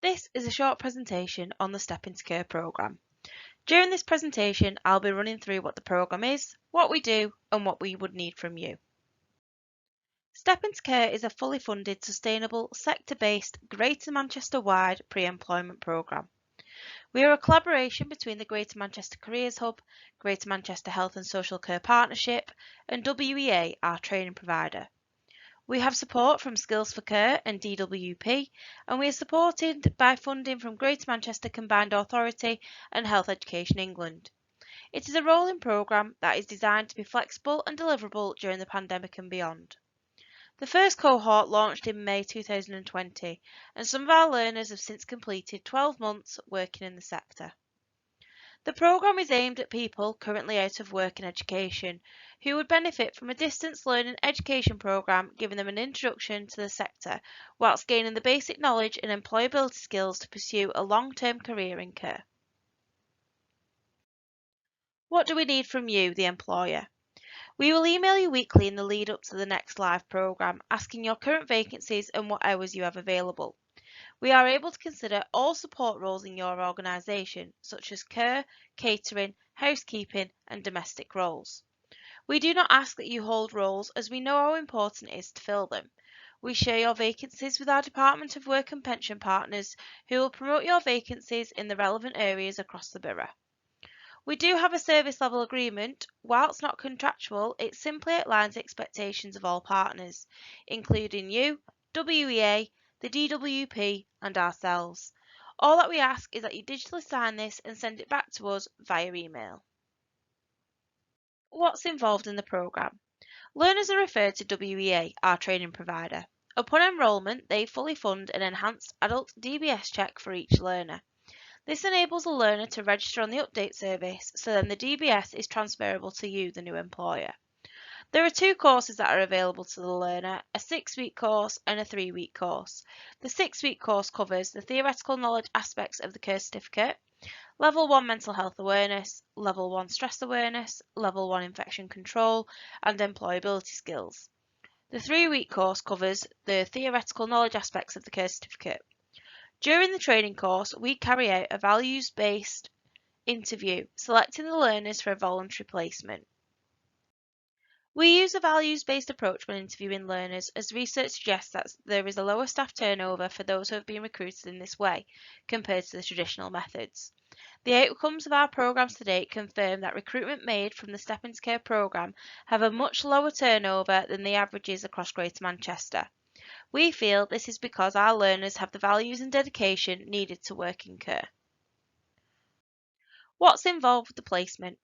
This is a short presentation on the Step Into Care programme. During this presentation, I'll be running through what the programme is, what we do, and what we would need from you. Step Into Care is a fully funded, sustainable, sector-based, Greater Manchester-wide pre-employment programme. We are a collaboration between the Greater Manchester Careers Hub, Greater Manchester Health and Social Care Partnership, and WEA, our training provider. We have support from Skills for Care and DWP, and we are supported by funding from Greater Manchester Combined Authority and Health Education England. It is a rolling programme that is designed to be flexible and deliverable during the pandemic and beyond. The first cohort launched in May 2020, and some of our learners have since completed 12 months working in the sector. The programme is aimed at people currently out of work in education who would benefit from a distance learning education programme giving them an introduction to the sector whilst gaining the basic knowledge and employability skills to pursue a long-term career in care. What do we need from you, the employer? We will email you weekly in the lead up to the next live programme asking your current vacancies and what hours you have available. We are able to consider all support roles in your organisation, such as care, catering, housekeeping and domestic roles. We do not ask that you hold roles as we know how important it is to fill them. We share your vacancies with our Department of Work and Pension partners who will promote your vacancies in the relevant areas across the borough. We do have a service level agreement. Whilst not contractual, it simply outlines expectations of all partners, including you, WEA, the DWP and ourselves. All that we ask is that you digitally sign this and send it back to us via email. What's involved in the programme? Learners are referred to WEA, our training provider. Upon enrolment, they fully fund an enhanced adult DBS check for each learner. This enables a learner to register on the update service, so then the DBS is transferable to you, the new employer. There are 2 courses that are available to the learner, a 6-week course and a 3-week course. The 6-week course covers the theoretical knowledge aspects of the Care Certificate, Level 1 Mental Health Awareness, Level 1 Stress Awareness, Level 1 Infection Control and Employability Skills. The 3-week course covers the theoretical knowledge aspects of the Care Certificate. During the training course, we carry out a values-based interview, selecting the learners for a voluntary placement. We use a values-based approach when interviewing learners as research suggests that there is a lower staff turnover for those who have been recruited in this way compared to the traditional methods. The outcomes of our programmes to date confirm that recruitment made from the Step Into Care programme have a much lower turnover than the averages across Greater Manchester. We feel this is because our learners have the values and dedication needed to work in care. What's involved with the placement?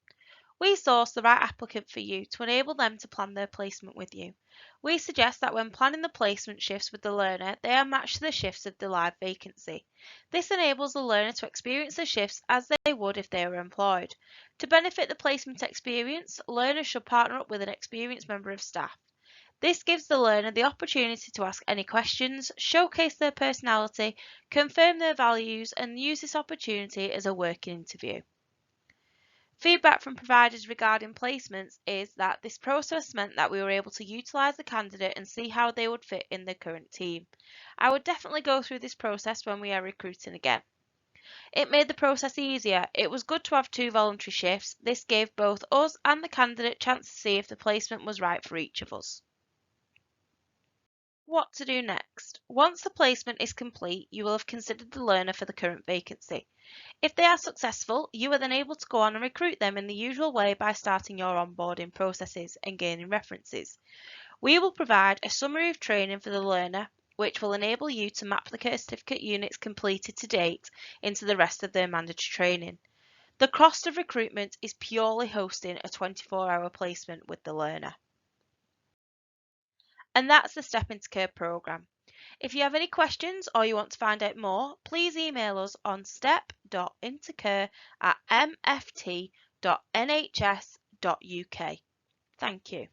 We source the right applicant for you to enable them to plan their placement with you. We suggest that when planning the placement shifts with the learner, they are matched to the shifts of the live vacancy. This enables the learner to experience the shifts as they would if they were employed. To benefit the placement experience, learners should partner up with an experienced member of staff. This gives the learner the opportunity to ask any questions, showcase their personality, confirm their values, and use this opportunity as a working interview. Feedback from providers regarding placements is that this process meant that we were able to utilise the candidate and see how they would fit in the current team. I would definitely go through this process when we are recruiting again. It made the process easier. It was good to have 2 voluntary shifts. This gave both us and the candidate a chance to see if the placement was right for each of us. What to do next? Once the placement is complete, you will have considered the learner for the current vacancy. If they are successful, you are then able to go on and recruit them in the usual way by starting your onboarding processes and gaining references. We will provide a summary of training for the learner, which will enable you to map the Care Certificate units completed to date into the rest of their mandatory training. The cost of recruitment is purely hosting a 24-hour placement with the learner. And that's the Step Into Care programme. If you have any questions or you want to find out more, please email us on step.intocare@mft.nhs.uk. Thank you.